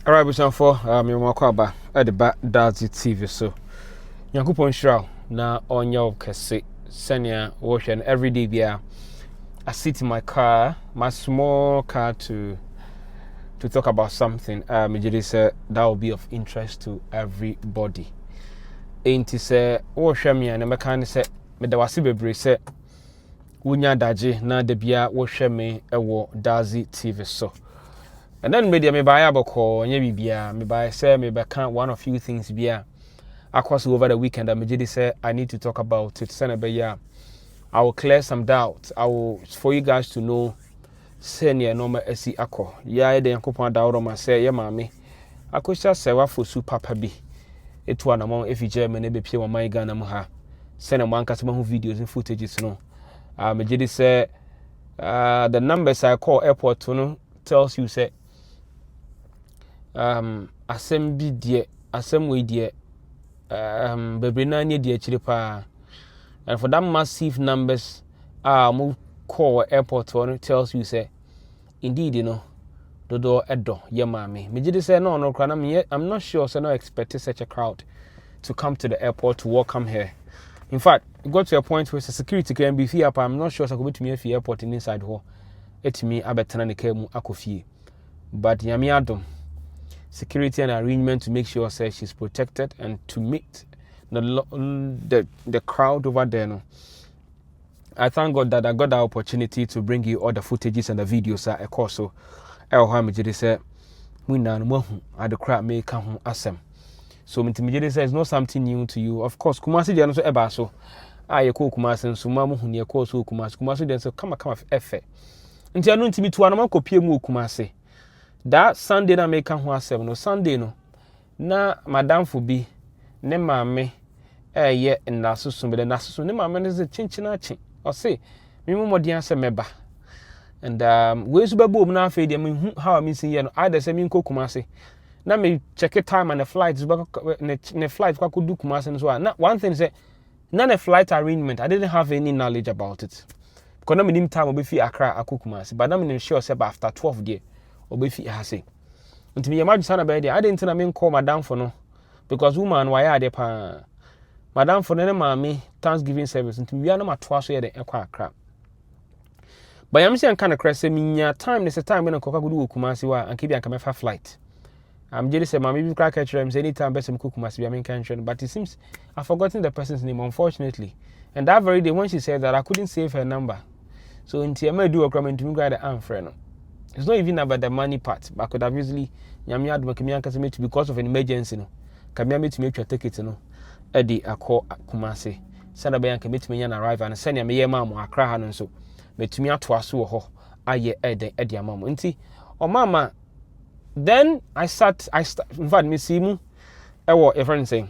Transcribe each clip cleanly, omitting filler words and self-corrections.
Alright, we for me mwakaba at the back Dazi TV so. Yankupon shroud na onyo kese senior ocean every day bia. I sit in my car, my small car to talk about something. Me say that will be of interest to everybody. Ain't say wo me and me kan say me da wase bebre say wunya daje na de bia wo me ewo Dazi TV so. And then media me buy aboko nya bibia me buy say me be can one of few things bia Akosua over the weekend and me say I need to talk about it send be ya I will clear some doubts. I will for you guys to know senior normal esi akọ ya de yankopon da woro ma say ye maame Akosua Serwaa Fosu Papabi etu anamon efije me ne be pie wa man Ghana mu ha send am anka some videos and footages no me say the numbers I call airport no tells you say asem bi die asem we die bebre na nye die chire pa and for that massive numbers mo call airport one tells you say indeed you know dodo edo ye maame me say no kra na me I'm not sure so no expect such a crowd to come to the airport to welcome her. In fact it got to a point where the security can be fear I'm not sure so go to me for airport inside ho etimi abetena ne ka mu akofie but yami adom security and arrangement to make sure say she's protected and to meet the crowd over there. No, I thank God that I got the opportunity to bring you all the footages and the videos. I course so I say we na no at the crowd make come asem. So me say it's not something new to you. Of course, Kumasi dey no so eba so. You call Kumasi so ma mu hu ne call so Kumasi dey so come efe. Nti anu ntimi tu anama kopie mu Kumasi. That Sunday na make ho asem no Sunday no na madam for bi ne maame ye na susu be na susu ne maame ne ze chinchina chi o say me momodi asem meba and we so bebo na afa dey me how am sin ye no I dey say me nko Kumasi na me check time and the flights ne flight kwa kudu Kumasi so na one thing say na the flight arrangement I didn't have any knowledge about it because na me nim time obefi Accra Kumasi but na me sure say after 12 day obefi ha say ntimi ye madu sana be dey I didn't na me call madam for no because woman why are dey pa madam for ne maame Thanksgiving service ntimi wi na matoa so ye dey ekwa Accra but yam say kan kra say minya time ne say time be na koka gudu Kumasi wa anke bi anka me fa flight I'm just say maame bi kra ka kra me say anytime be some Kumasi bi am kan kra but it seems I've forgotten the person's name unfortunately and that very day when she said that I couldn't save her number so nti e ma do okra me ntimi gra the amfre no. It's not even about the money part, but I could have easily nyame adom kemian kase me because of an emergency no. Kamia me to make your ticket no. Edi akọ Kumasi. Send be yanka metumi nya na arrive and send ya me ye mamu Accra ha no so. Metumi atoa so ho aye edi amamu. Nti o mama then I start in fact me see mu ewo a friend saying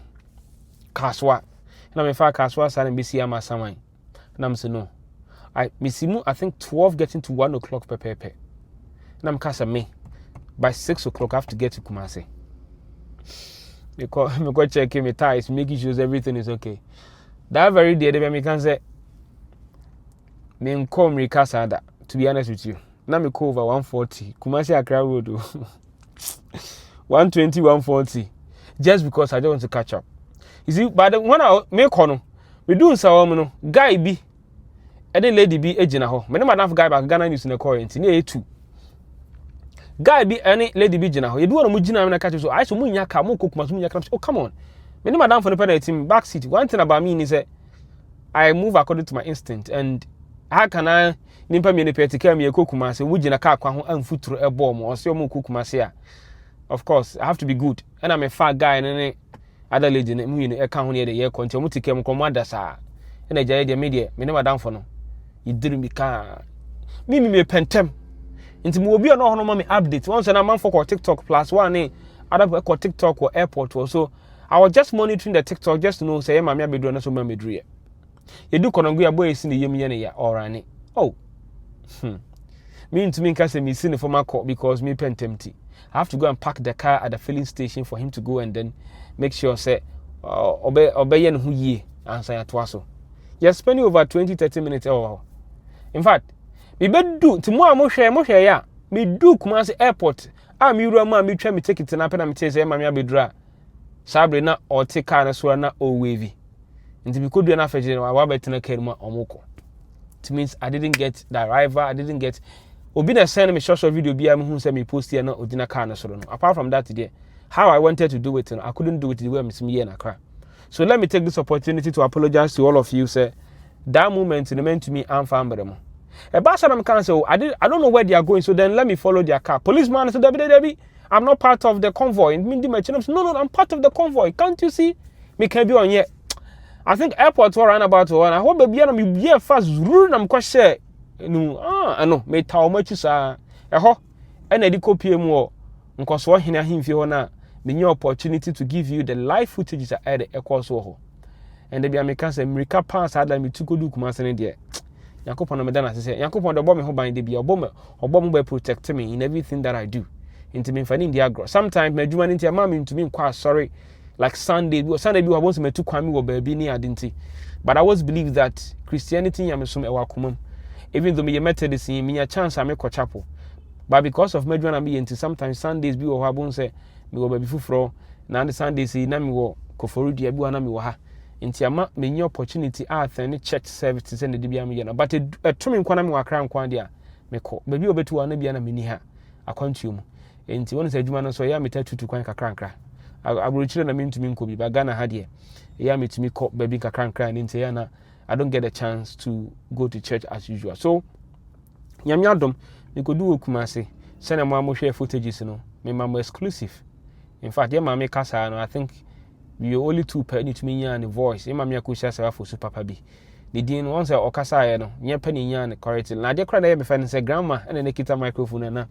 Kaswa. Na me fa Kaswa sa na be see am asaman. Na me say no. Me see mu I think 12 getting to 1 o'clock pepepe. Nam kasa me by 6 o'clock I have to get to Kumasi. Because me go check my ties, making sure everything is okay. That very day they me can say me come recasa that to be honest with you. Now me go over 140 Kumasi Accra road 120 140 just because I don't want to catch up. You see but when I make kono we do so no guy bi and then lady bi ejina ho. Me na madam guy back Ghana news in the current na e2 guy be any lady be jina ho you do want to jina na catch so I so munya ka mo kokuma so munya ka oh come on me madam for the pedal team back seat one thing about me is that I move according to my instinct and how can I nimpa me ne petika me kokuma say wo jina ka kwa ho amfuturo ebo mo o se mo kokuma say of course I have to be good and I'm a fat guy and other lady ne mu e ka ho ne de ye konti mo tike mo komo adasa and e jaye de me de me madam for no you didn't be ka me pentem nti mo obi no hono me update once na man for TikTok plus one other for TikTok or airport so I was just monitoring the TikTok just to know say maame abedu na so ma medru ye do konongu ya boy esi ne yem ye ne ya orane oh me into me say me see ne former call because me pentemti I have to go and park the car at the filling station for him to go and then make sure say obey ne hu yie ansa ya to so you're spending over 20-30 minutes in fact me bedu ti mo hwe ya me do Kumasi airport a me wura ma me twa me ticket na pena me tese maame abedura sabre na o te car na so na o wavy nti me kodua na afeje na wa betena car mu omoko. It means I didn't get the arrival, I didn't get obi na send me short video bi am hu say me post here na odina car na so no. Apart from that today, how I wanted to do it, I couldn't do it the way I'm here na Accra. So let me take this opportunity to apologize to all of you. Say that moment it meant to me and family. A bus I'm can say I don't know where they are going, so then let me follow their car. Policeman said, Debbie, I'm not part of the convoy. No, I'm part of the convoy. Can't you see? Me can be on yet. I think airport or about one. I hope baby I'm be fast rule I'm question. No, I know. Me tell much is ho and ediko PM because what him fi na the new opportunity to give you the live footage is at the Akosua. And they be American say America pass had me to go do Kumasi there. Yakopon no medana say Yakopon the bomb ho ban dey be obom be protect me in everything that I do. Into me finding the agro. Sometimes me dwuma into ma me into me kwa sorry like Sunday be want me to kwame wo baby ni adinti. But I always believe that Christianity yamesum ewa kumam. Even though me Methodist me a chance I make chapel. But because of medwana me into sometimes Sundays be wo habon say me wo baby fufro na the Sundays na me wo koforu dia bi na me wo ha. Inti ama me opportunity any church services and the bia me na but to me nkwana me wakra nkwan dia me ko baby obetu wa na bia na me ni ha akwantuo mu inti wonu se adwuma no so ya metatutu kwan kakra aburuchire na me ntumi nko bi ba Ghana ha de ya metumi ko baby kakra inti ya na I don't get a chance to go to church as usual. So nyame adom me ko du Kumasi se na mo hwe footages no me mama exclusive. In fact, ya mama kasa no I think we only two penny to me and the voice. Maame Akosua Serwaa Fosu Papabi. The din once okasa no, nye penny yan correct. Na de kra na me fan say grandma and na kita microphone na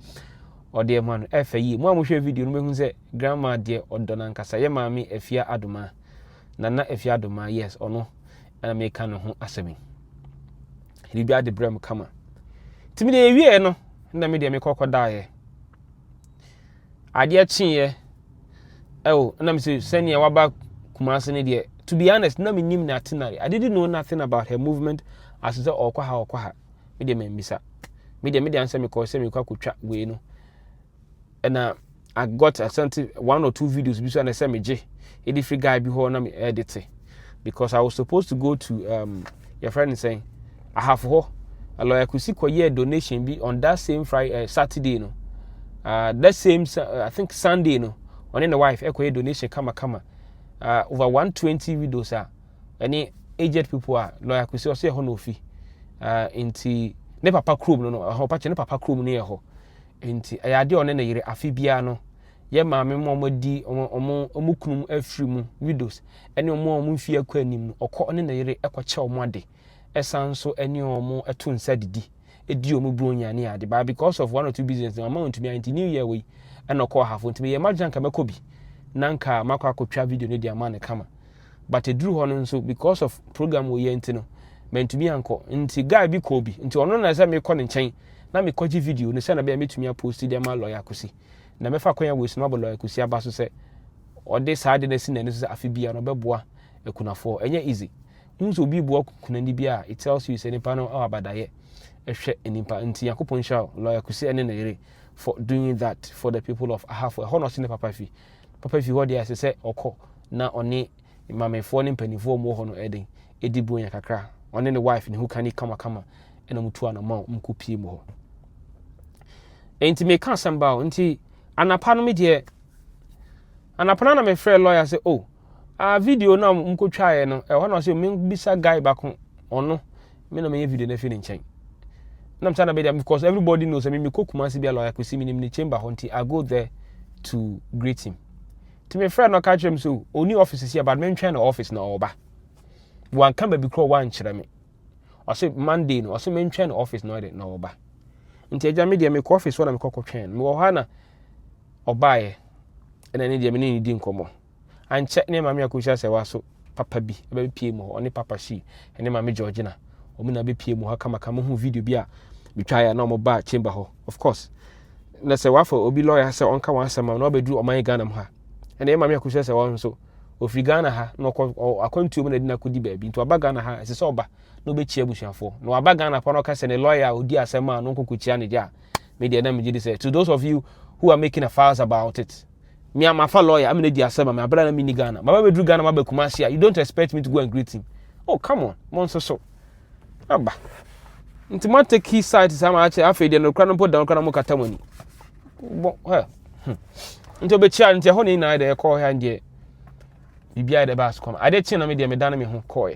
or de man FAE. Mo amhwe video no mehu say grandma de odona nkasa. Ye maame afia adoma. Na afia adoma yes or no. And me kan ho asemi. He bia de brem kama. Timi de ewie no, na me de me kokoda ye. Ade achi ye. Oh, and I'm saying, send your waba Kumasi ne. To be honest, na me nim na itinerary. I didn't know nothing about her movement. As I said, okwa. Me de me bisa. Me de answer me call say me kwa kutwa we no. And I got a certain 1 or 2 videos because I said me J. A different guy before na me edit it. Because I was supposed to go to your friend is saying I have ho a lawyer could see year donation be on that same Friday Saturday no. That same I think Sunday no. On the wife equate donation kama over 120 videos are any aged people are lawyer could say no fee inti ne papa krum no ho pa ne papa krum ne ho inti ayade on ne yire afibia no ye maame momodi omo kunum afiri mu videos ene omo mfi akwa anim no okọ ne yire ekọche omo ade esanso ene omo eto nsa didi edi omo bronya ne ade ba because of 1 or 2 business amount to me into new year we and okọ hafo ntime ye majan ka makobi nanka makwa akotwa video ne dia ma ne kama but e duru hono nso because of program we ye ntino mentumi anko nti guy bi ko bi nti ono na say me ko ne nchen na me koji video ne say na be metumi a post dia ma lawyer Akosi na mefa kwanya we sino lawyer Akosi aba so say ode saade na si na ne so afi bia no beboa ekunafo enye easy nso bi bo kunani bia it tells you say nipa no abadaye ehwe nipa nti yakopon sha lawyer Akosi ene na yire for doing that for the people of Ahafo hono sin papa fi what they say okọ na oni mamefo ne mpanifo mo ho no eden edibunya kakra oni ne wife ne who can kama ena mutu ana ma mkopie mo ho enti me kan samba nti anapa no me de anapa na me frɛ lawyer say oh video na mkotwa ye no ho no say me bisa guy bako ono me na me video na fi ne nchen na mtana be there because everybody knows me Kumasi be lawyer Akosi me nim ne chamber ho nti I go there to greet him. To my friend no catch him so only offices here but men try no office na oba. One come be call one chira me. I say Monday no I say men try no office no dey na oba. Nti eja me dey me ko office wona me kokko twen. Me wo ha na oba ye. Na ne dey me ni di nkomo. An check ne Maame Akosua Serwaa so Papabi e be pie mu ho oni papa shi ene Maame Georgina. Omi na be pie mu ho kama hu video bi a me twa ya na omo ba chamber ho. Of course. Na Serwaa for obi lawyer say onka wan asema na obedu oman Ghana mu ha. Ene Maame Akosua Serwaa nso ofiri Ghana ha na akwantuo mu na dina kodi baabi nto aba Ghana ha ese so oba na obechia busuafo na aba Ghana pa na ka se ne lawyer odi asema no nkokochia ne dia me dia na me gidi say to those of you who are making a fuss about it. Me, I'm a lawyer. I'm in the Asema. My brother, mini Ghana. My baby drew Ghana. My baby Kumasi. You don't expect me to go and greet him. Oh, come on, monster so. Abba. Nti ma take his side is actually after the no crown put down crown mo katamoni. Well. Nti obechia nti ho ni na dey call here and bibia dey bass come. Ade chi na me dey me dan me ho call.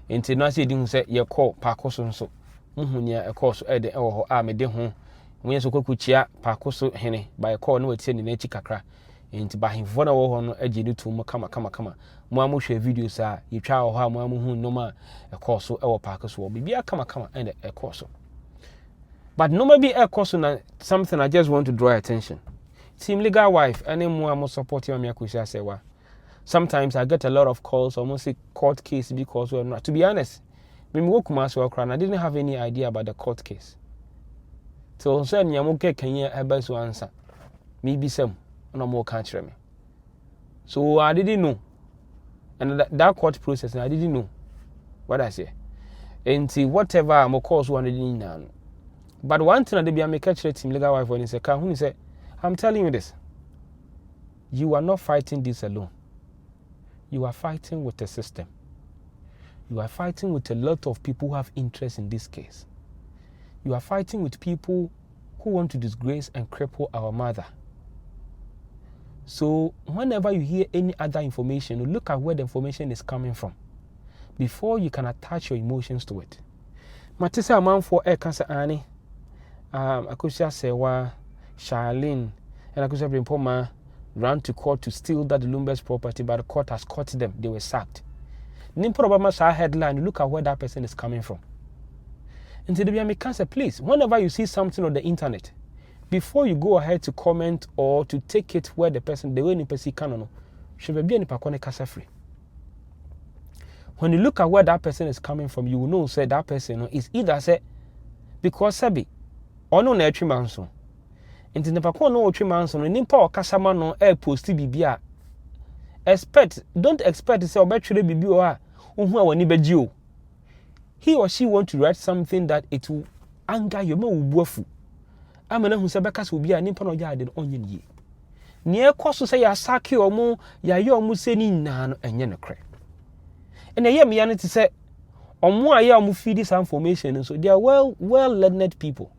Nti na say di hu say ye call pakoso nso. Muhu nia e call so e dey e wo ho a me dey ho. When you so kuchia pakoso hene by call no wetie ni na chi kakra. Nti ba himfo na wo ho no agi ni to mo kama. Mo amuhwe videos a ye twa wo ha mo amuhu noma e call so e wo pakoso bibia kama and e call so. But no maybe a cause na something I just want to draw attention. Team legal wife, any more I'm supporting on Akosua Serwaa. Sometimes I get a lot of calls, almost a court case because we're not. To be honest, when we go Kumasi, I didn't have any idea about the court case. So certainly I'm okay. Can you able to answer? Maybe some no more country me. So I didn't know, and that court process I didn't know what I say. And see whatever I'm cause one didn't know. But one thing that I make a team legal wife when he said, I'm telling you this. You are not fighting this alone. You are fighting with the system. You are fighting with a lot of people who have interest in this case. You are fighting with people who want to disgrace and cripple our mother. So whenever you hear any other information, look at where the information is coming from before you can attach your emotions to it. Matisa man for air cancer Annie. Akosua Serwaa, Charlene, and Akosua Brimpoma ran to court to steal that Lumber's property, but the court has caught them. They were sacked. Nimpo Obama saw headline. Look at where that person is coming from. And to the cancer, please, whenever you see something on the internet, before you go ahead to comment or to take it where the person, the way you perceive canon, should be any pakone cancer free. When you look at where that person is coming from, you will know say that person is either say because Sabi. Ono na etwe manso enti ne pakon no otwe manso no nimpa okasama no post bibia don't expect say obetwere bibi o a ohu a wani bagi o. He or she want to write something that it will anger you, ma wubuafu amana hu se beka se obi a nimpa no ya de onye ne ye ne ekoso say ya sake omo ya ye omo se ni na no enye ne kre ene ye me ya ne te say omo a ye omo feed this information so they are well learned people.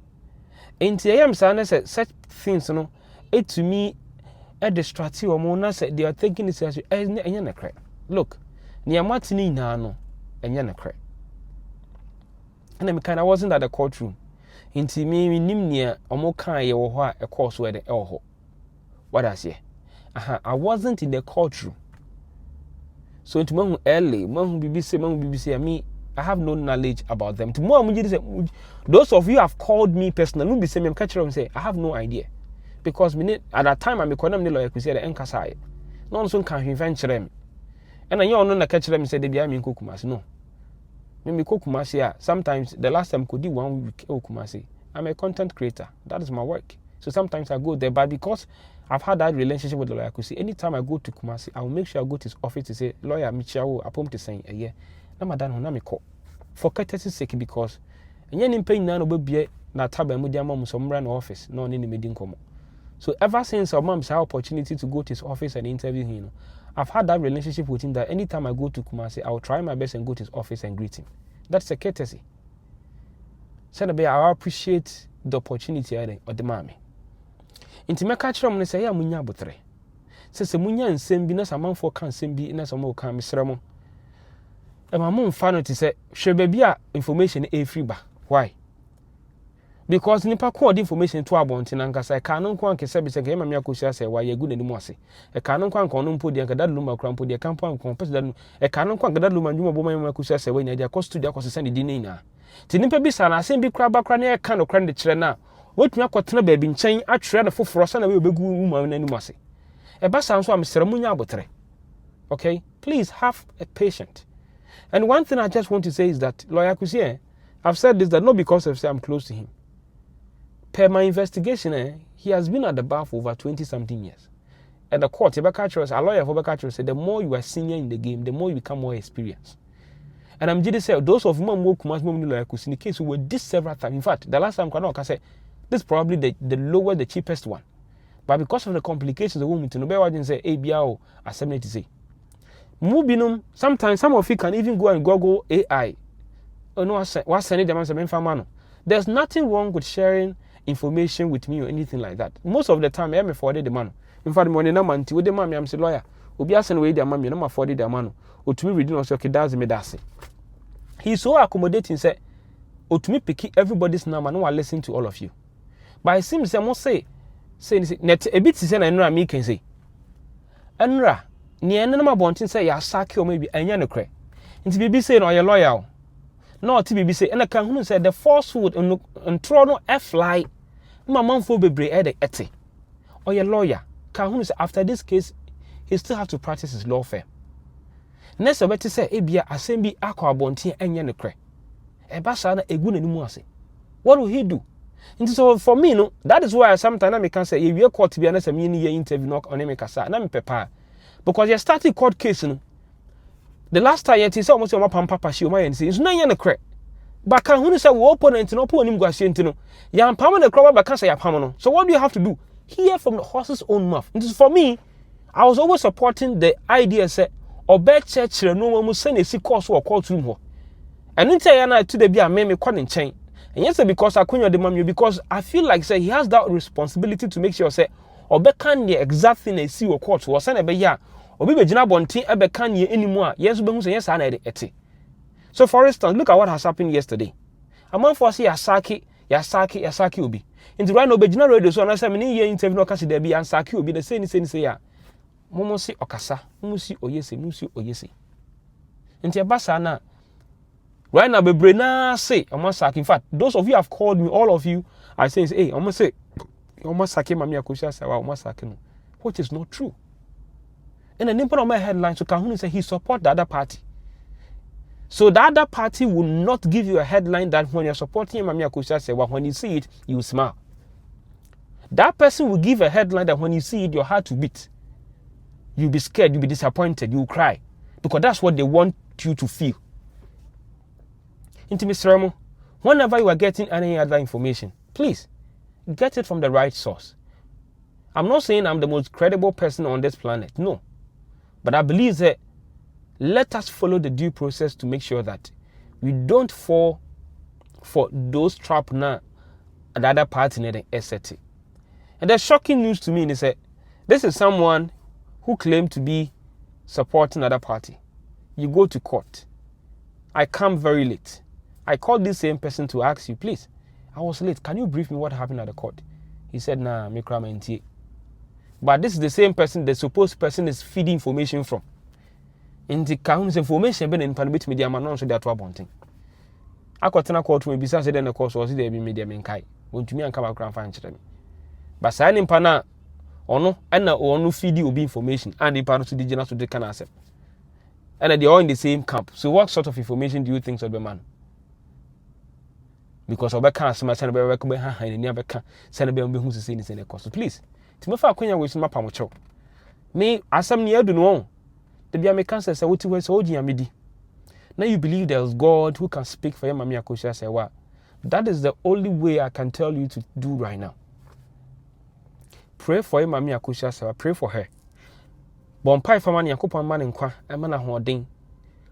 And I am saying such things, you know, it to me a distracting or more say they are thinking it's as a crack. Look, near Martini no, and yana crack. And I wasn't at the courtroom. Into me, near or more kind or a course where the elho. What I say? I wasn't in the courtroom. So into Mong early, Mong BBC, me. I have no knowledge about them. Tomorrow, those of you have called me personally. Be saying, say, I have no idea, because at that time I'm a lawyer. We said the enkasai. No one can venture them. And I know na catch them say they be in Kumasi. No, me Kumasi. Sometimes the last time could do 1 week Kumasi. I'm a content creator. That is my work. So sometimes I go there, but because I've had that relationship with the lawyer, anytime I go to Kumasi, I will make sure I go to his office to say, lawyer, Michiawo, apom to say a year. For courtesy's sake, because and yen paying none of be na taba media mom some run office, no any meeting come. So ever since our mom's opportunity to go to his office and interview him, I've had that relationship with him that anytime I go to Kumasi, I'll try my best and go to his office and greet him. That's a courtesy. Senabe, I appreciate the opportunity or the Maame. Inti me catch them say ya munya botre. Se munya nsem bi na samanfo kan nsem bi na samo kan misremo. And my mom found to say, she be information a free ba. Why? Because nipa called information to about in Ankasa, a canon quan can say, Mamma Akosua Serwaa, you're good anymore. A canon quan can put the Acadad Luma Crampo, the Campo, compass than a canon quan Gadad Luma, Mamma Akosua Serwaa, when they're cost to their cost send dinner. Tinimpa Bissana, I send big crab back a can of credit trena. What me quite baby in chain, I tread for frost and I will be good woman anymore. A bass sounds one Mr. Munya botre. Okay, please have a patient. And one thing I just want to say is that lawyer Akosua, I've said this that not because of say I'm close to him. Per my investigation, he has been at the bar for over 20-something years. At the court, a lawyer for Bekachero said the more you are senior in the game, the more you become more experienced. And I'm just saying those of whom who Kumasi lawyer Akosua in the case who were this several times. In fact, the last time I said, This is probably the lower, the cheapest one. But because of the complications, the woman to know better say, ABO, as 70 say. Mubinum, sometimes some of you can even go and Google AI. Oh no, what's sending them as a man? There's nothing wrong with sharing information with me or anything like that. Most of the time, I'm afforded the man. In fact, when I'm anti with the mommy, I'm a lawyer. Obi asen way the mommy, I'm afforded the man. Or to me, reading also, okay, that's me, that's it. He's so accommodating, say, or to me, pick everybody's number, no one listen to all of you. But it seems I must say, net a bit is an enra me can say. Enra, near no bontin say, ya saki or maybe a yanocre. And to be saying, or your lawyer. No, TBB say, and I can say the falsehood and trono fly. My mom for be at the ete. Or your lawyer, can say after this case, he still have to practice his law firm. Next, I better say, Abia, assembly, aqua bonti, and yanocre. A basana, a good animuase. What will he do? And so for me, no, that is why sometimes I can say, if you're caught to be honest, a mini interview knock on a casa, and I'm pepper. Because you're starting court case, no. The last time you saw almost your papa, she might say, it's not yan a crack. But can who say, we open and no put him guashentino. Yan pamon the crowd, but can't say a pamon. So what do you have to do? Hear from the horse's own mouth. And for me, I was always supporting the idea, say, or bad church, no one will send a sick course or call to him. And then tell you to the be a meme calling chain. And yes, because I couldn't demand you because I feel like say he has that responsibility to make sure say or be can the exact thing they see or court or send a be ya or be jina bonti ebe can ye anymore. Yes, be who say yes and eti. So for instance, look at what has happened yesterday. A man for say Yasaki obi. Into right now be jina radio so na say me ye interview no kasi there be Yasaki obi the say ya. Momo si okasa, momo si oyese. Into e basa na right now, Bebrena say, in fact, those of you have called me, all of you are saying, hey, I'm going to say, almost sake Maame Akosua Serwaa, almost sake no, which is not true. And the name of my headline, so Kahunu say he support the other party. So the other party will not give you a headline that when you're supporting Maame Akosua Serwaa, when you see it, you smile. That person will give a headline that when you see it, your heart will beat. You'll be scared, you'll be disappointed, you'll cry. Because that's what they want you to feel. Into Mr. Remo, whenever you are getting any other information, please get it from the right source. I'm not saying I'm the most credible person on this planet, no. But I believe that let us follow the due process to make sure that we don't fall for those traps now the other party and etc. And the shocking news to me is that this is someone who claimed to be supporting another party. You go to court. I come very late. I called this same person to ask you, please, I was late. Can you brief me what happened at the court? He said, nah, me cry my. But this is the same person, the supposed person is feeding information from. In the count's information, but in Panabit media, man, also that one thing. I got to court me besides then the course was there be media menkai. Won't to me and come out and find me. But signing pana or no, and no feed you be information and the panel to the general to the can accept. And they're all in the same camp. So what sort of information do you think of the man? Because of can't send a bear and never can send a bear who's the same in the course. So please, Timofa Queen with my pamocho. Me, as some near do know. The Biamecan says, I would to so midi. Now you believe there's God who can speak for your Maame Akosua Serwaa. That is the only way I can tell you to do right now. Pray for your Maame Akosua Serwaa. Pray for her. Bompai for man Yakupon man and qua, a man hoarding.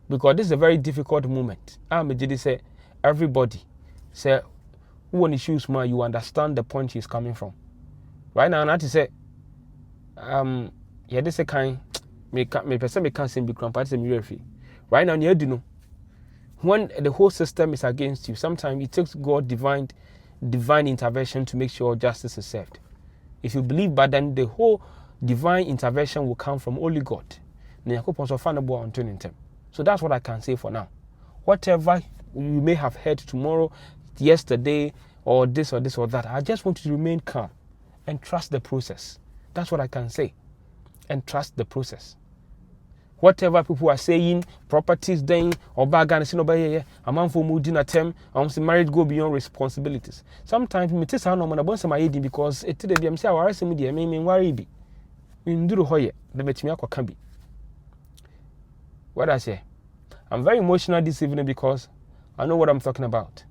Because this is a very difficult moment. I'm a say everybody. Say, who on issues more, you understand the point he's coming from. Right now, not to say, yeah, this a kind, me person me can't seem be cramped, right now, you do know, when the whole system is against you, sometimes it takes God divine intervention to make sure justice is served. If you believe, but then the whole divine intervention will come from only God. So that's what I can say for now. Whatever you may have heard tomorrow, yesterday, or this or that, I just want you to remain calm and trust the process. That's what I can say. And trust the process. Whatever people are saying, properties then, or bargain, a man for moving a term, marriage go beyond responsibilities. Sometimes me tell no man about my age because it today be say our media me worry be. In do hoye, the metimi akwa be. What I say? I'm very emotional this evening because I know what I'm talking about.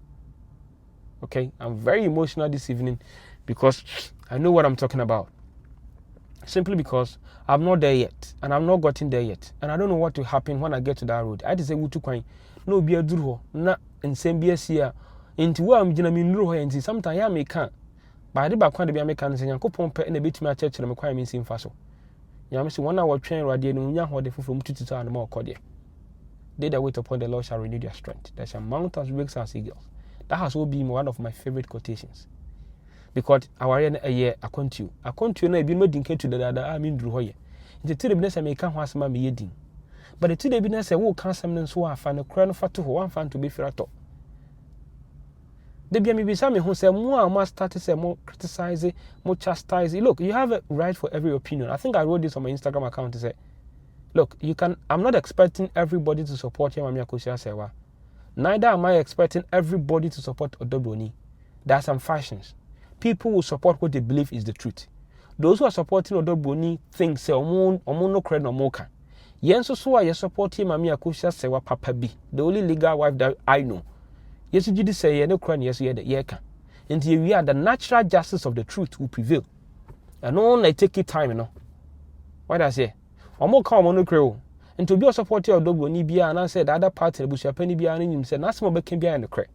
Okay, I'm very emotional this evening because I know what I'm talking about. Simply because I'm not there yet, and I'm not gotten there yet, and I don't know what will happen when I get to that road. I just say wutu kwan no be aduru ho na nsem bi asia nti wo am gina me nuru ho nti sometimes ya me kan ba de ba kwan de bi am kan nsen Yankopon pe na betumi a church me kwan me nsim fa so. Nyame se wona wo twen Awurade no nya ho de foforo mutututu an ma okode. They that wait upon the Lord shall renew their strength. They shall mount as wings as eagles. That has all been one of my favorite quotations. Because our year I continue na be no dinke to the I mean drew hoye. The two business I make ho asema me yedin. But the two business I will can some so afa no kra no fa to ho one fan to be firato. They be me say me who say more start say more criticizing, more chastising. Look, you have a right for every opinion. I think I wrote this on my Instagram account to say, look, I'm not expecting everybody to support Maame Akosua Serwaa. Neither am I expecting everybody to support Odobroni. There are some factions. People will support what they believe is the truth. Those who are supporting Odobroni think say omo no credit no more can. Yen so are you supporting Maame Akosua Serwaa Papabi, the only legal wife that I know. Yes, you did say no credit yes you the can. Until we are the natural justice of the truth will prevail. And no I take it time, you know. What I say? Omo ka omo no credit. And to be a supporter of Odobroni bia and I said the other party the busuapani bia and him said na some be can bia in the credit.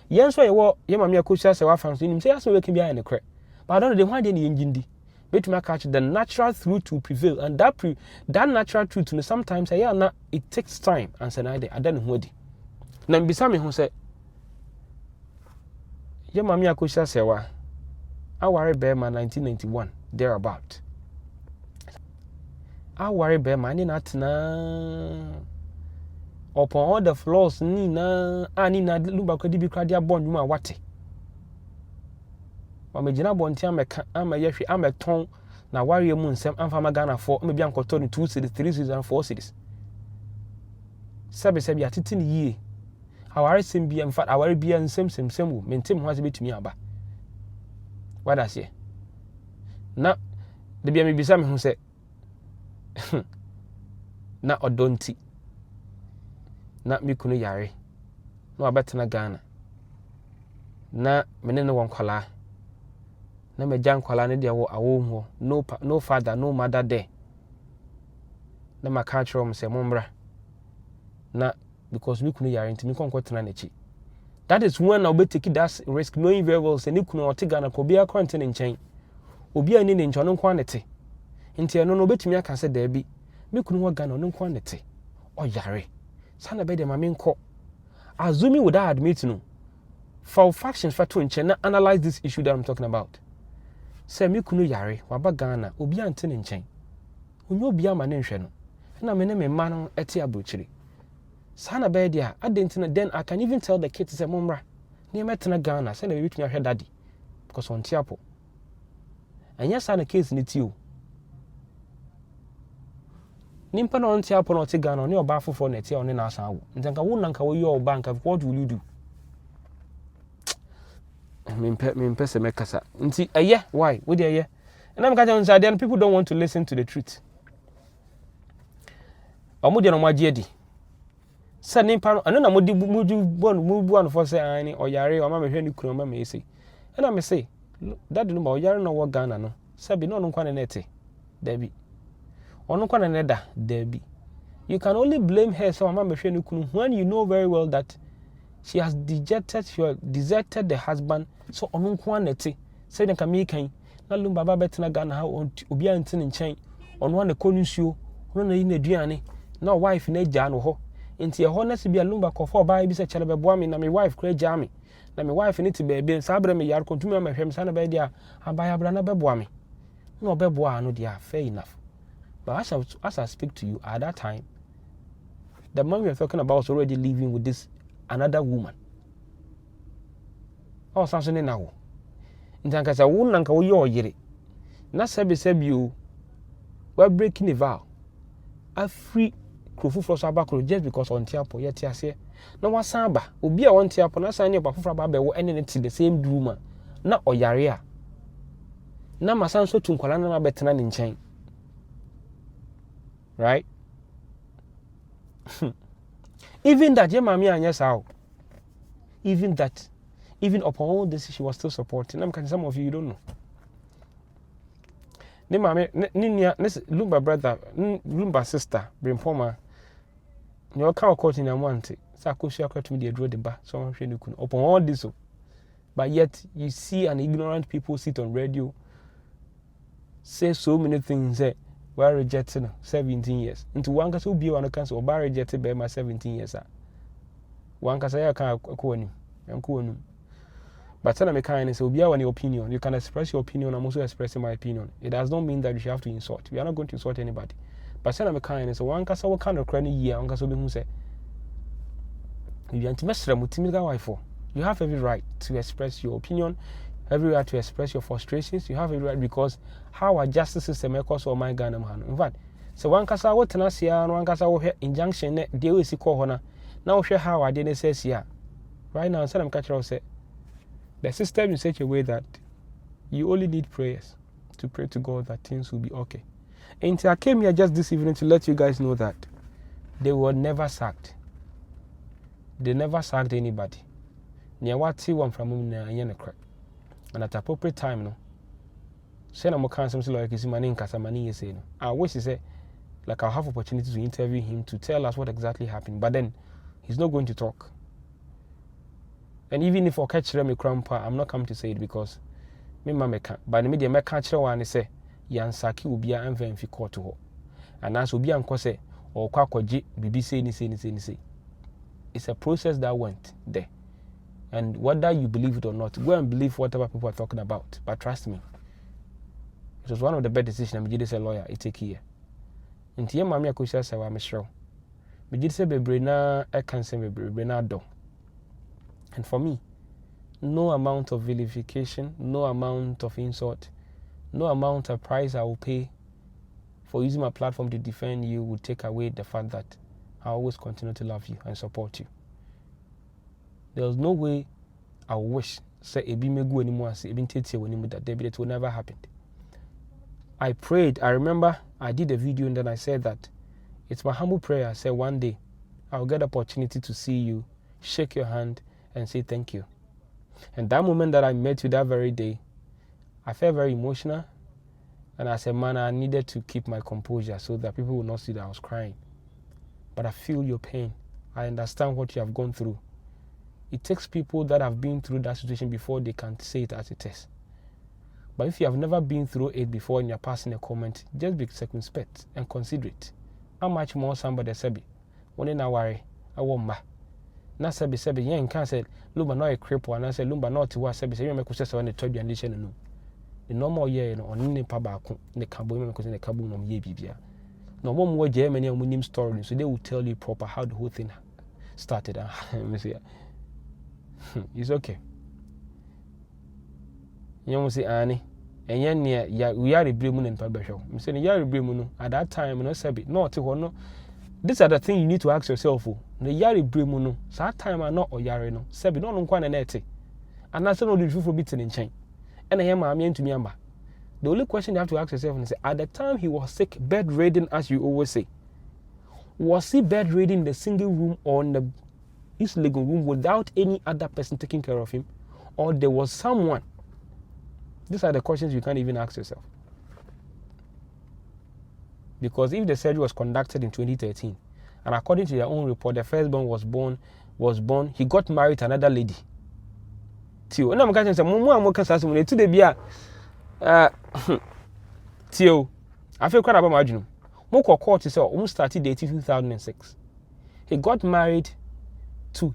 Yen so ye Maame Akosua Serwaa fans him say so we can be in the credit. But I don't know the why dey engine bet me catch the natural truth to prevail, and that natural truth no sometimes it takes time and say na dey I don't know who dey. Na mbisa me ho say ye Maame Akosua Serwaa aware be ma 1991 thereabout. Aware be ma ni na tena upon all the flaws ni na lumba ko di bi kra dia bon nwuma wate. O me gina bonti ameka amayehwe ameton na ware mu nsem amfa magana for me bia nkoto no 2 cities 3 cities and 4 cities. Sabe atiti ni yie. Aware sem bia in fact aware bia nsem wo mentem ho ase betumi aba. What I say? Na de bia me bisa me ho se na odonti na me kunu yare na wabetena Ghana na mene ne wonkwala na me jan kwala ne de wo awo ho no father no mother there na maka chiro mo se mombra na because me kunu yare ntimi konkotena na chi. That is when I will take that risk knowing very well say ne kunu o te Ghana ko bia kwante ne nchen obi ani ne nchen no nkwa ne te nti eno no betumi aka se da bi me kunu ho Ghana no nkwa ne te o yare sana be de ma me nko assuming without admit no for factions for to nchen na analyze this issue that I'm talking about. Say me kunu yare waba Ghana obi ante ne nchen onye obi ama ne nhwe no na me ne me ma no ete abrochiri sana be dia adentina then I can even tell the kids say momra ne metena Ghana say na be betumi ahwe daddy because on tiapo anya sana case ni ti o nimpa na on tiapo na oti Ghana ne oba foforo na ti on na asan wo ntanka wo nanka wo yo bank what will you do? Me se me kasa nti why we dey and I'm catching on then people don't want to listen to the truth. Omo dey no magie di say nimpa no ano na modi bu an for say ani oyare o ma me hwe ni kunu ma me say and I me say that no ma oyare no wo Ghana no say bi no nkwa ne nete dabi ono nkwa ne da dabi. You can only blame her so ma me hwe ni kunu when you know very well that she has deserted the husband so ono nkwa nete say den ka me kan na lumba baba betena Ghana ha obi anti ne nchen ono na konsuo ono na yi na duane na wife na gya no ho nti e ho na se bia lumba kofo ba bi se chere beboa me na me wife kra gya me na me wife ni ti bebe sa abra me yar kontumi ma hwem sa na ba dia abaya bra na beboa me no beboa no dia fair enough. But as I speak to you at that time, the man we are talking about was already living with this another woman. Oh, something now. Ntanka sa wo nanka wo ye oyire na sebi o we breaking the vow afri krofu fro so abakro just because on tiapo ye tiase na wasan ba obi a on tiapo na san ne ba fofra ba be wo ene ne ti the same room na oyare a na masan so tunkwala na betena ne nchen, right? Even that ye mami anya sao, even that even upon all this, she was still supporting. Some of you don't know. Ne Maame, Lumba brother, Lumba sister, Brimpoma. You can't court in a month. Akosua to me, they draw the bar. So I'm upon all this. But yet, you see an ignorant people sit on radio, say so many things. We're rejecting 17 years. Into one case, will be on a council, or bar rejected by my 17 years. One case, I can't call him. But tell me kindness, will be our opinion. You can express your opinion. I'm also expressing my opinion. It does not mean that you should have to insult. We are not going to insult anybody. But tell me kindness, one case, what kind of cranny year, one case, who say, you have every right to express your opinion, every right to express your frustrations. You have every right because how our justice system equals or my Ghana man. In fact, so one case I want to see and one case I injunction deal with the corner. Now share how I didn't say here. Right now, I'm catching say the system in such a way that you only need prayers to pray to God that things will be okay. And I came here just this evening to let you guys know that they were never sacked. They never sacked anybody. Near what see one from him and at appropriate time, no. Say no more cancer like his money in Casamani say no. I wish he say like I'll have opportunity to interview him to tell us what exactly happened. But then he's not going to talk. And even if I catch them a grandpa, I'm not coming to say it because me mama can't. But the media may catch her one say Yansaki will be an envy court to her. And as will be uncle say or Kwakoji BBC say. It's a process that went there. And whether you believe it or not, go and believe whatever people are talking about. But trust me, it was one of the best decisions I made as a lawyer. It take here. In the end, Maame Akosua Serwaa, I'm sure. I did say bebrena, I can say bebrena do. And for me, no amount of vilification, no amount of insult, no amount of price I will pay for using my platform to defend you will take away the fact that I always continue to love you and support you. There's no way I wish say ebi megu anymore say ebi ntete wonimu that it will never happen. I prayed. I remember I did a video and then I said that it's my humble prayer. I said one day I'll get the opportunity to see you, shake your hand and say thank you. And that moment that I met you that very day, I felt very emotional. And I said, man, I needed to keep my composure so that people will not see that I was crying. But I feel your pain. I understand what you have gone through. It takes people that have been through that situation before they can say it as it is. But if you have never been through it before and you're passing a comment, just be circumspect and considerate. How much more somebody said, when in a worry, I won't ma. Na sebi, yen can say, Lumba no a cripple, and I said, Lumba not to what sebi, you make us on the toy and no. The normal year, on any pabacum, the cabo, because in the cabo of ye bibia. No one more Germany and winning story, so they will tell you proper how the whole thing started. It's okay. You say Annie, and yen near we are a bremun and Pabasho. I'm saying you are a bremun at that time, no sabi, not to one. These are the things you need to ask yourself for. The yari bremuno, so that time are not or yarino, sabi, no one and ete. And I said, no, the truth will be in chain. And I am Maame to Miamba. The only question you have to ask yourself is, at the time he was sick, bedridden, as you always say, was he bedridden in the single room or in the his living room without any other person taking care of him, or there was someone? These are the questions you can't even ask yourself. Because if the surgery was conducted in 2013, and according to their own report, the firstborn was born, he got married to another lady. Tio, and I'm going to say, Mumu and to the beer. Tio, I feel quite about my dream. Moko court is almost started dating 2006. He got married to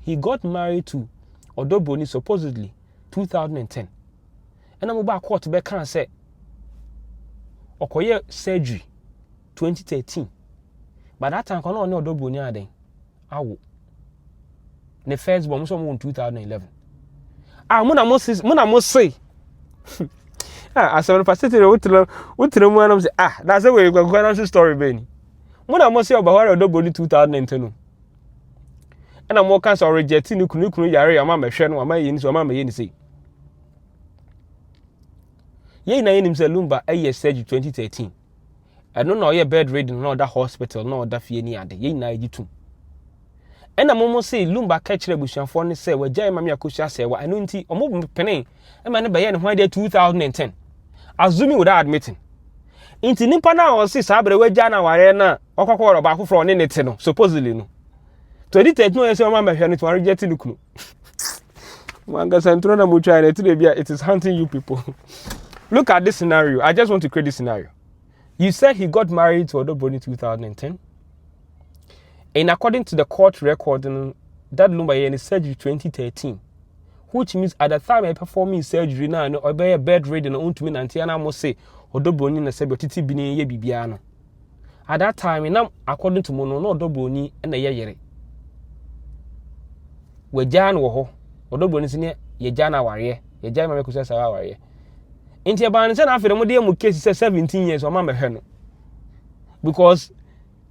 Odoboni supposedly 2010. And I'm about court back and say, Okoye surgery 2013. By that time, I don't know Odoboni again. Awo. The first born was in 2011. Muna must say. As a pastor, what to one say, that's the way we're going to story, Benny. Muna must say about Odoboni 2010. And I'm more cancer rejecting Nukunu Yari, a mamma, Shan, or my yin, so mamma yin say. Ye name himself Lumba, a year surgery 2013. I don't know your bed reading, no that hospital, no that Fieni, and ye night you too. ena momo say lumba catchere busuafo ne say wagya Maame Akosua Serwaa eno nti omo pene ema ne baye ne ho ade 2010 assuming without admitting inti nipa na o say sabre wagya na ware na okokoro ba afoforo ne nete no supposedly no 2013 no say Maame ahwe no to reject lukunu Wanga santro na mucha na to bia it is hunting you people. Look at this scenario. I just want to create this scenario. You said he got married to Odobro in 2010. And according to the court record, that lumba in surgery 2013, which means at the time I performing surgery now, no, I be bed ready no unto me and I must say Odobro ni na sebe titi bini ye bibiano. At that time, now according to Mono, no Odobro ni na ye yere. We jan wo ho. Odobro ni sine ye jana ware. Ye jana Maame Akosua Serwaa ware. Inti ban say na afere mo de mu case 17 years o ma me hwe no. Because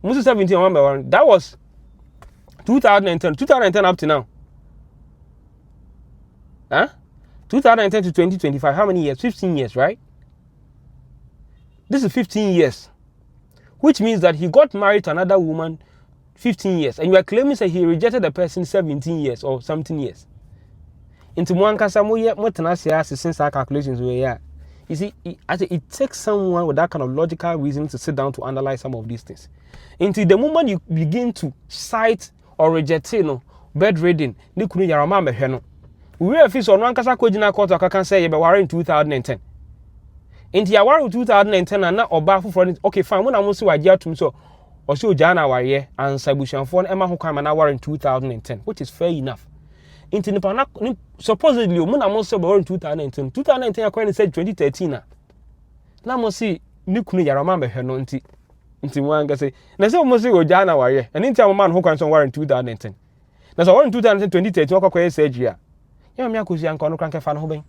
Musu 17 o ma me that was 2010 up to now. Huh? 2010 to 2025, how many years? 15 years, right? This is 15 years. Which means that he got married to another woman 15 years. And you are claiming that he rejected the person 17 years or something years. Into Mwankasa mo tenacity since our calculations were yeah. You see, it takes someone with that kind of logical reason to sit down to analyze some of these things. Until the moment you begin to cite or reject, bedridden, ni kunu yarama mehwe no. We have fixed on one kasa kojina court aka say you be in 2010. Until you were in 2010 and na oba for okay fine when I say wagya tum so or so jana ware and sabusianfo na ema ho kwan na in 2010, which is fair enough. Into the supposedly, when I'm also born in 2019, 2019, according to 2013. Now, I see Nukuni Yarama Heno into one can say, Nasa almost go Jana Warrior, and in time man who can somewhere in 2010. That's all in 2020, talk away surgery. Young Yakuzi and Kono Crank fan hobby.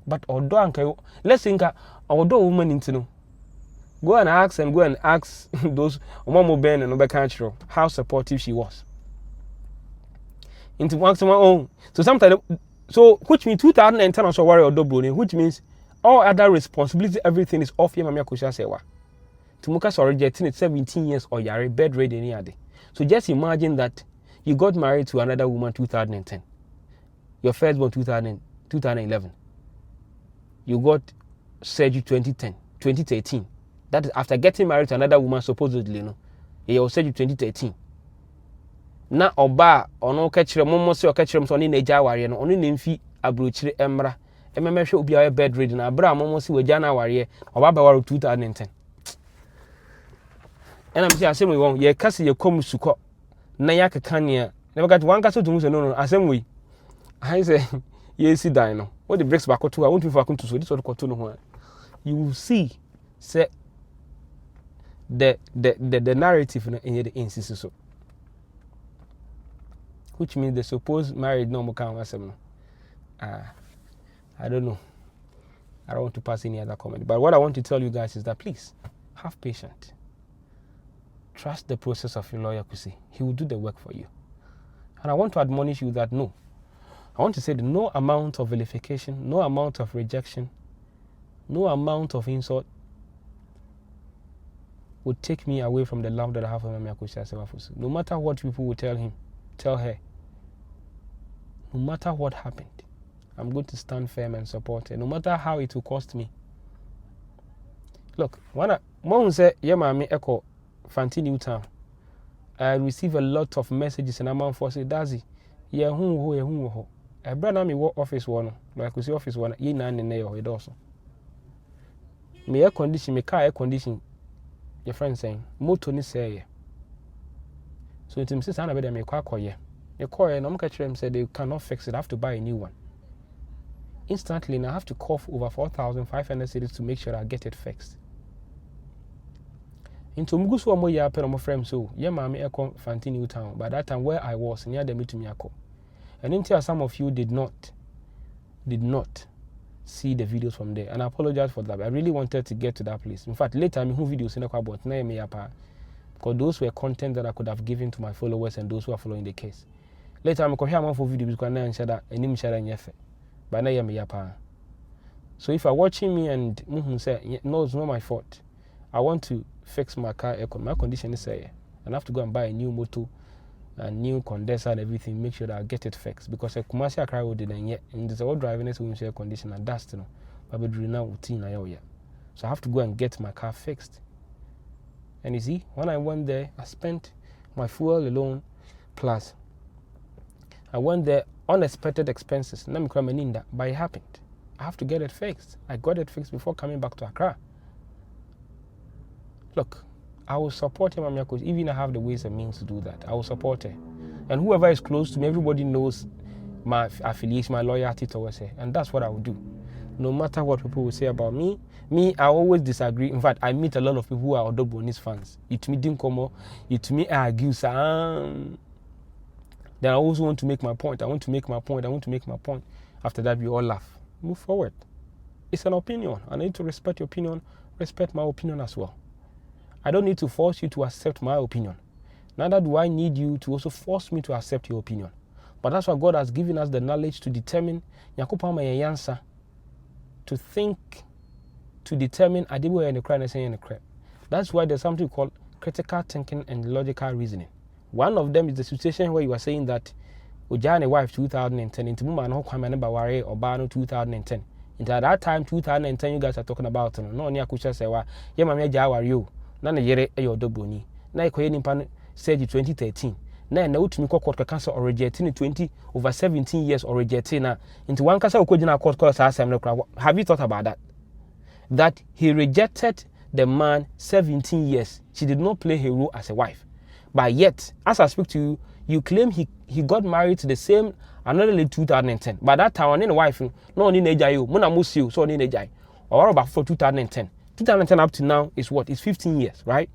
But although uncle, let's think, although woman into no. Go and ask those Momo Ben and Obekanchro how supportive she was. Into one to my own. So sometimes, so which means 2010 also worry or double, which means all other responsibility, everything is off your Maame Akosua Serwaa. To Mukas or rejecting it 17 years or you're bed ready any other. So just imagine that you got married to another woman 2010. Your first born 2011. You got surgery 2013. That is after getting married to another woman supposedly, you was surgery 2013. Na oba ono kachire mommo se okachire so oni na eja aware no oni na mfi abrochire emra ememehwe obi a bed ready na abra mommo se waja na aware oba ba waro 2010 ena mti asem we won ye kase ye kom suko na ya kekania never got one kase to no asem we I say ye si dan no what the breaks back to I want to for to so this what to no ho you will see say the narrative in the instance so. Which means the supposed married no more can I don't know. I don't want to pass any other comment. But what I want to tell you guys is that please have patience. Trust the process of your lawyer, Kusi. He will do the work for you. And I want to admonish you that no. I want to say that no amount of vilification, no amount of rejection, no amount of insult would take me away from the love that I have for Maame Akosua Serwaa Fosu. No matter what people will tell him, tell her, no matter what happened, I'm going to stand firm and support her, no matter how it will cost me. Look, when I say, yeah, Maame Eko Fanti Newtown, I receive a lot of messages and I'm on for say, Dazi, yeah, who, a brother me work office one, like I could see office one, ye nine in there, it also. Me air condition, me car air condition, your friend saying, motor ni say, so it seems I better make a yeah. The call and I'm catching them said they cannot fix it, I have to buy a new one. Instantly, and I have to cough over 4,500 cedis to make sure I get it fixed. Into Mugusu Amo ya pen my friend so, yeah, Maame Eko Fanti Newtown. By that time where I was, near the meeting Yako. And until some of you did not see the videos from there. And I apologize for that. I really wanted to get to that place. In fact, later I mean who videos in the about because those were content that I could have given to my followers and those who are following the case. Later I'm going to hear for videos because now share that and share and yefe. But now me yapa. So if you're watching me and say no, it's not my fault. I want to fix my car aircon. My condition is say and I have to go and buy a new motor a new condenser and everything, make sure that I get it fixed. Because a Kumasi Accra road didn't yet, and there's all driving it with air conditioner and dust, but we do now routine. So I have to go and get my car fixed. And you see, when I went there, I spent my fuel alone, plus I went there, unexpected expenses. But it happened. I have to get it fixed. I got it fixed before coming back to Accra. Look, I will support him, Maame, even I have the ways and means to do that. I will support her. And whoever is close to me, everybody knows my affiliation, my loyalty towards her. And that's what I will do. No matter what people will say about me, I always disagree. In fact, I meet a lot of people who are Odobonis fans. It me didn't come, it me argue. Then I also want to make my point. I want to make my point. After that, we all laugh. Move forward. It's an opinion. I need to respect your opinion. Respect my opinion as well. I don't need to force you to accept my opinion. Neither do I need you to also force me to accept your opinion. But that's why God has given us the knowledge to determine, to think, to determine, that's why there's something called critical thinking and logical reasoning. One of them is the situation where you are saying that Ojane wife 2010, into Muma no Kwame Nebaware or Bano 2010. Into at that time 2010 you guys are talking about no near Akosua Serwaa, Maame Jawario, Nana Yere Ayo Doboni, Na Koye said 2013. Na utumi court cancer or rejecting 20 over 17 years or rejecting into one cancer okojina court cause have you thought about that? That he rejected the man 17 years. She did not play her role as a wife. But yet, as I speak to you, you claim he got married to the same another lady 2010. But that time, on wife, no one in Ejayo, Mona Musio, so in Ejay. Or about for 2010. 2010 up to now is what? It's 15 years, right?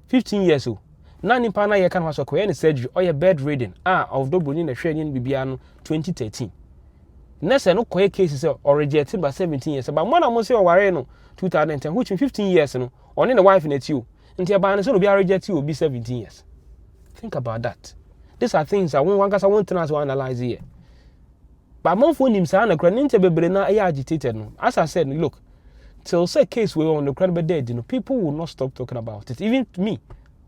15 years old. Nani pana ye can also any surgery or your bed reading. Of the Bonin Australian Bibiano 2013. Nessa no quiet cases or rejected by 17 years. But Mona Musio Wareno 2010, which in 15 years, or in a wife in it you. Until your banner will be rejected, will be 17 years. Think about that. These are things I want to analyze here. But my phone him saying a granite bebrena agitated. As I said, look, till say case we on the credible dead, people will not stop talking about it. Even me,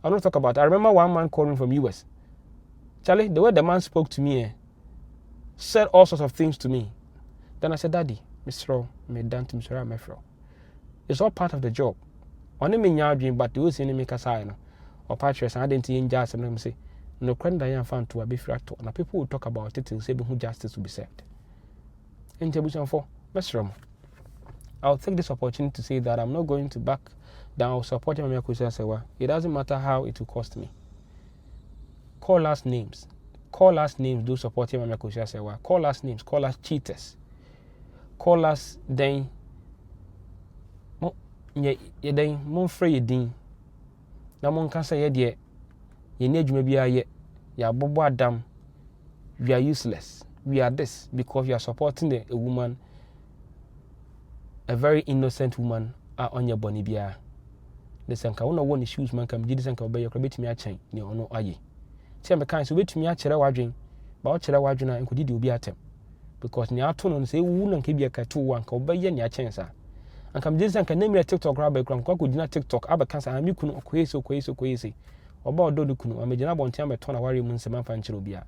I'll not talk about it. I remember one man calling from US. Charlie, the way the man spoke to me, said all sorts of things to me. Then I said, Daddy, Mr. Mefro. It's all part of the job. On a dream, but you see me sign or patches, I didn't in just and say, no crend I am found to a bifrato, and people will talk about it till say who justice will be served. Intervention for Mr. I'll take this opportunity to say that I'm not going to back down supporting Maame Akosua Serwaa. It doesn't matter how it will cost me. Call us names. Those supporting Maame Akosua Serwaa. Call us names. Call us cheaters. Call us then. Ye then mon free din na mon kan say ye de ye ne adwuma bia ye ya bobo adam, we are useless, we are this, because you are supporting a woman, a very innocent woman on your body bia. Listen, ka wona won issues man kam gidi senka obey your betimi a chen ne ono aye tie me kan so betimi a kire wadwen ba o kire wadwen a enkodi di obi atem, because ne ato no say wu na nka bia ka to wan ka obey ne a chen sa. And come this and can name TikTok rabbi kram kwa kudina TikTok aba kansa ami kunu okoyese oba ododo kunu amejina bontia beton awari mu nsema fanchiro bia.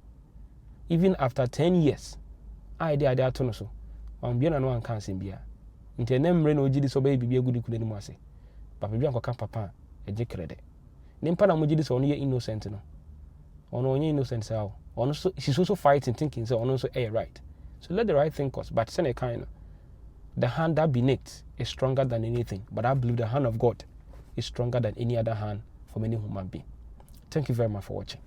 Even after 10 years I dey ato no so am bia na no anka nsem bia nti enemre na ogidi so ba bibia gudi kunu ni mu ase papa bia nkoka papa eje krede nimpa na mogidi so ono ye innocent no ono onye innocent sa ono so she's also fighting thinking so ono so right, so let the right thing cause, but send a kind. The hand that beneath is stronger than anything, but I believe the hand of God is stronger than any other hand from any human being. Thank you very much for watching.